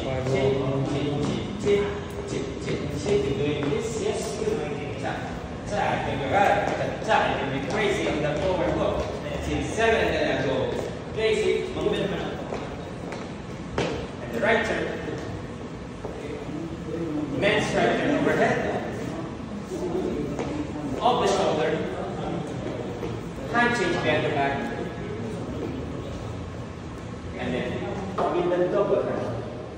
You're doing this, yes, you're doing that. You can be crazy on the forward look. 6, 7, and then I go basic, and the right turn. Men's right turn overhead. Off the shoulder. Hand change behind the back. And then with the double hand.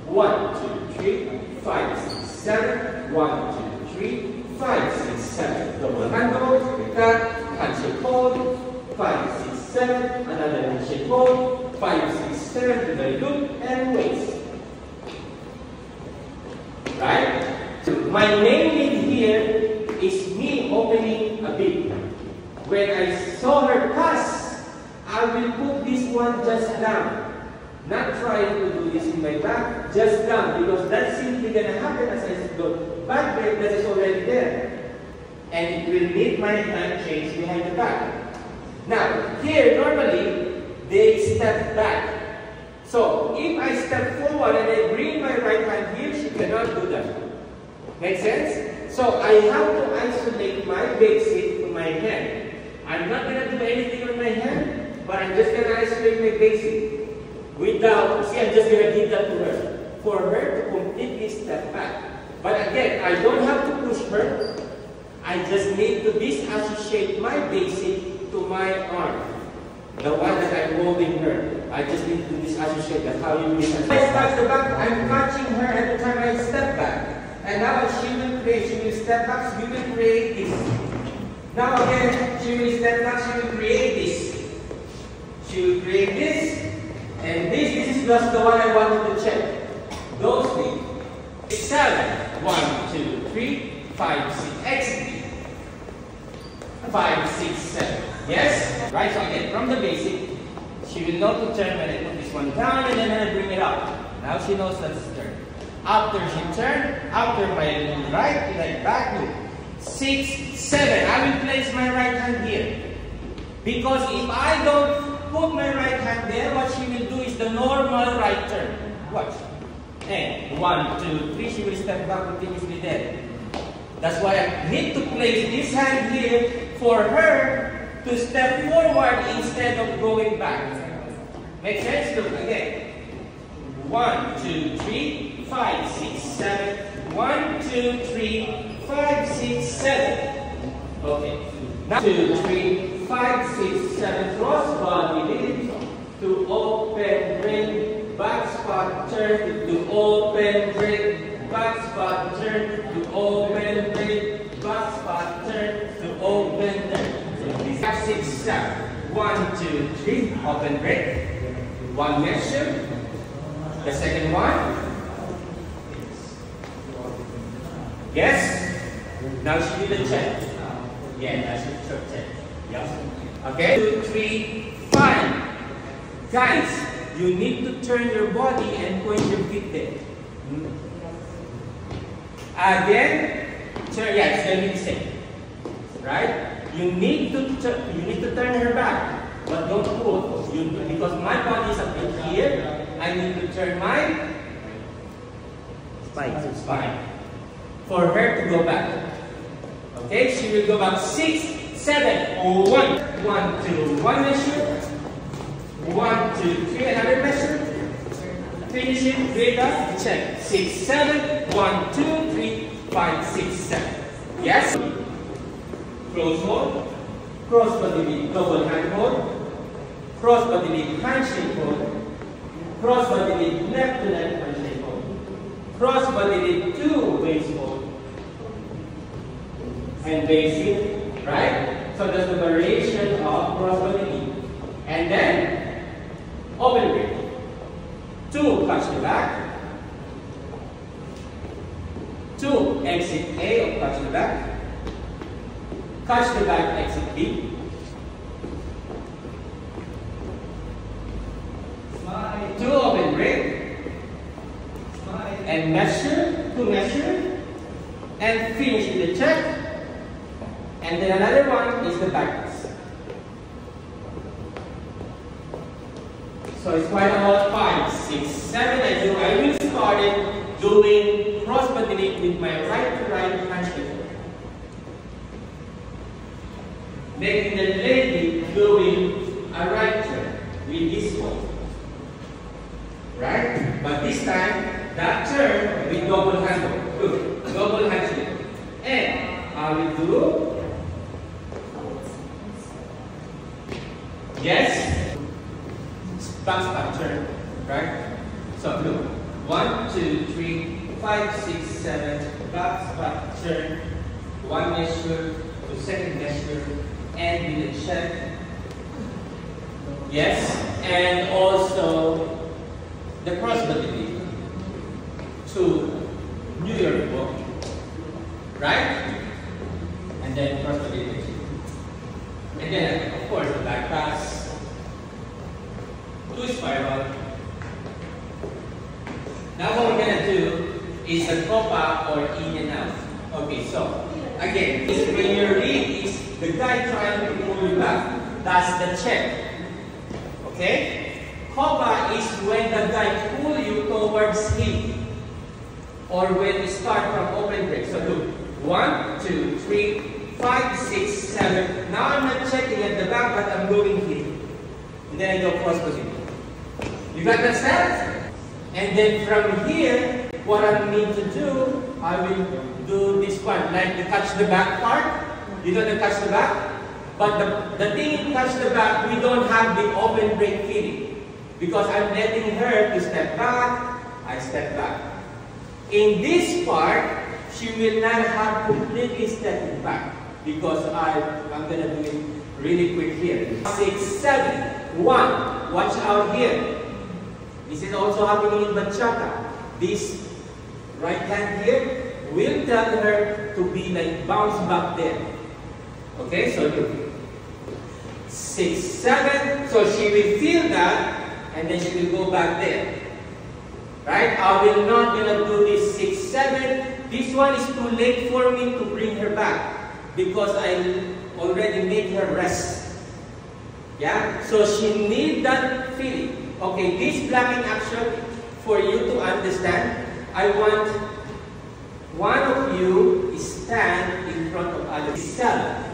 1, 2, 3, 5, 6, 7. 1, 2, 3, 5, 6, 7. Double hand hold. Cut. Handshake hold. 5, 6, 7. Another handshake hold. 5, 6, 7 to the loop and waist. Right? My main need here is me opening a bit. When I saw her pass, I will put this one just down. Not trying to do this in my back, just down, because that's simply going to happen as I go back break that is already there. And it will need my hand change behind the back. Now, here normally, they step back. So, if I step forward and I bring my right hand here, she cannot do that. Make sense? So, I have to isolate my basic to my hand. I'm not going to do anything on my hand, but I'm just going to isolate my basic. Without, see, I'm just going to give that to her. For her to completely step back. But again, I don't have to push her. I just need to disassociate my basic to my arm. The one that I'm holding her. I just need to disassociate. That's how you disassociate. When I start the back, I'm catching her every time I step back. And now she will create, she will step back, she will create this. Now again, she will step back, she will create this. She will create this. And this is just the one I wanted to check. Those things. 7. 1, 2, 3, 5, 6. Exit. 5, 6, 7. Yes? Right, so again, from the basic, she will know to turn when I put this one down and then I bring it up. Now she knows that's turn. After she turned, after my right, like back loop. 6, 7. I will place my right hand here. Because if I don't put my right hand there, what she will do is the normal right turn. Watch. And 1, 2, 3, she will step back continuously there. That's why I need to place this hand here for her to step forward instead of going back. Make sense? Look again. 1, 2, 3, 5, 6, 7. 1, 2, 3, 5, 6, 7. Okay. Now 2, 3, 5, 6, 7. Cross body lead to open ring, back spot turn to open ring, back spot turn to open ring, back spot turn to open ring. So these 5, 6, 7. 1, 2, 3, open ring. One measure. The second one. Yes? Now she did a check. Yeah, that's a short check. Yeah. Okay? 2, 3, 5. Guys, you need to turn your body and point your feet there. Again, turn, yeah, it's going to be the same. Right? You need to turn her back, but don't pull. Because my body is a bit here, I need to turn my spine for her to go back. Okay, she will go back 6, 7, 1. 1, 2, 1 measure. 1, 2, 3, another measure. Finish it, break up, check. 6, 7, 1, 2, 3, 5, 6, 7. Yes? Close hold. Cross body lead, double hand hold. Cross body lead, handshake hold. Cross body lead, left to left, handshake hold. Cross body lead, 2 waist hold. And basic, right? So that's the variation of cross body lead. And then, open grip. 2, catch the back. 2, exit A of catch the back. Catch the back, exit B. 2, open grip. And measure, 2 measure. And finish with the check. And then another one is the back pass. So it's quite about 5, 6, 7. I will started doing crossbody lift with my right to right handshake. Making the lady doing a right turn with this one. Right? But this time, that turn with double handle. Look, double handshake. And I will do. Yes. Back turn. Right? So look. 1, 2, 3, 5, 6, 7. Back turn. One measure to second measure. And with a check. Yes. And also the crossbody to New York walk. Right? And then crossbody. And then, of course, the back pass. 2 spiral. Now what we're going to do is the copa or in and out. Okay, so again, when you read is the guy trying to pull you back. That's the check. Okay? Copa is when the guy pull you towards him. Or when you start from open break. So look, 1, 2, 3, 5, 6, 7. Now I'm not checking at the back, but I'm going here. And then I go cross position. You got that set? And then from here, what I need to do, I will do this part, like to touch the back part. You know the touch the back? But the thing touch the back, we don't have the open break feeling. Because I'm letting her to step back, I step back. In this part, she will not have completely stepping back. Because I'm going to do it really quick here. 6, 7, 1. Watch out here. This is also happening in bachata. This right hand here will tell her to be like bounce back there. Okay, so look. 6, 7. So she will feel that and then she will go back there. Right? I will not gonna do this 6, 7. This one is too late for me to bring her back because I already made her rest. Yeah? So she needs that feeling. Okay, this blocking action, for you to understand, I want one of you stand in front of others.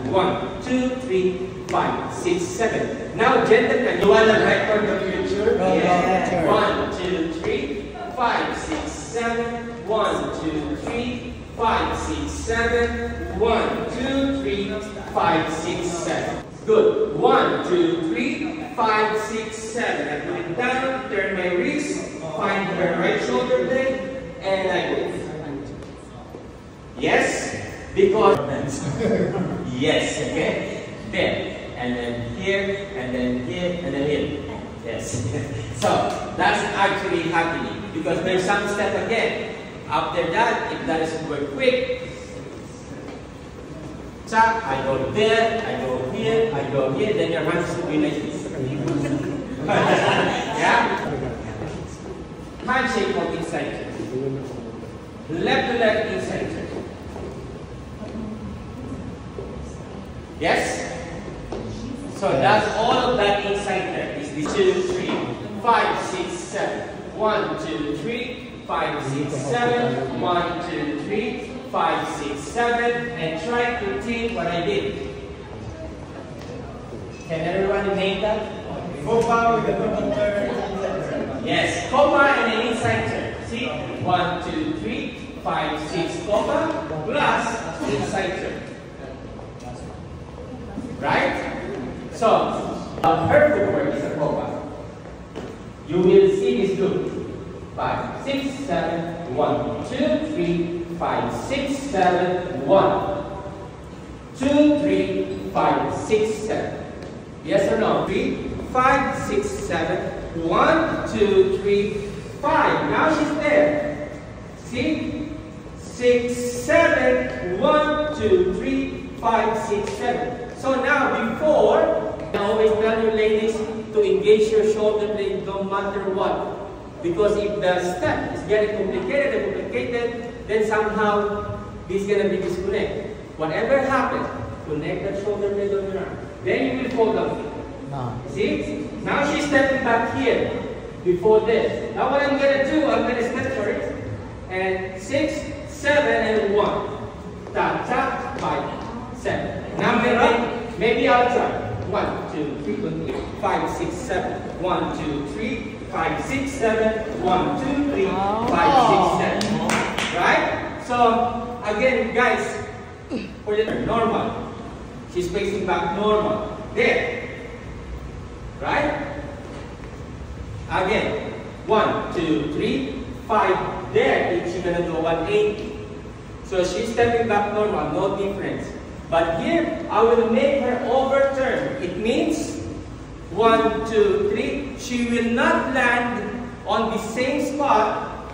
1, 2, 3, 5, 6, 7. Now, gentlemen, you want to record the future? Yeah. 1, 2, 3, 5, 6, 7. 1, 2, 3, 5, 6, 7. 1, 2, 3, 5, 6, 7. Good. 1, 2, 3, 5, 6, 7. I put it down, turn my wrist, find her right shoulder blade, and I go. Yes? Because yes, okay? There. And then here, and then here, and then here. Yes. So that's actually happening. Because there's some step again. After that, if that doesn't work quick, I go there, I go here, then your hands will be like this. Yeah? Handshake from inside. Left to left inside. Yes? So that's all of that inside there. Is this 2, 3, 5, 6, 7. 1, 2, 3, 5, 6, 7. 1, 2, 3, 5, 6, 7. And try to think what I did. Can everyone name that? Copa with the double turn. Yes, copa and an inside turn. See? 1, 2, 3, 5, 6 copa plus inside turn. Right? So, her footwork is a copa. You will see this loop. 5, 6, 7, 1, 2, 3, 5, 6, 7, 1, 2, 3, 5, 6, 7. Yes or no? 3, 5, 6, 7, 1, 2, 3, 5. Now she's there. See? 6, 7, 1, 2, 3, 5, 6, 7. So now before, I always tell you ladies to engage your shoulder blade no matter what. Because if the step is getting complicated, then somehow this is going to be disconnected. Whatever happens, connect that shoulder blade on your arm. Then you will fold up. See? Now she's stepping back here. before this. Now what I'm gonna do, I'm gonna step for it. And 6, 7, and 1. Tap, tap, 5, 7. Now maybe I'll try. 1, 2, 3, 5, 6, 7. 1, 2, 3, 5, 6, 7. 1, 2, 3, 5, 6, 7. Right? So again, guys, for the normal. She's facing back normal. There. Right? Again. 1, 2, 3, 5. There. She's gonna do a 180. So she's stepping back normal, no difference. But here, I will make her overturn. It means 1, 2, 3. She will not land on the same spot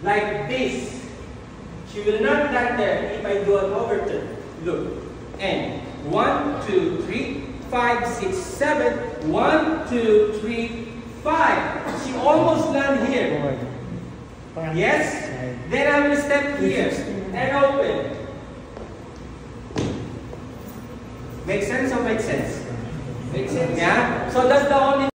like this. She will not land there if I do an overturn. Look. And 1, 2, 3, 5, 6, 7. 1, 2, 3, 5. She almost landed here. Yes? Then I will step here and open. Make sense or make sense? Make sense? Yeah? So that's the only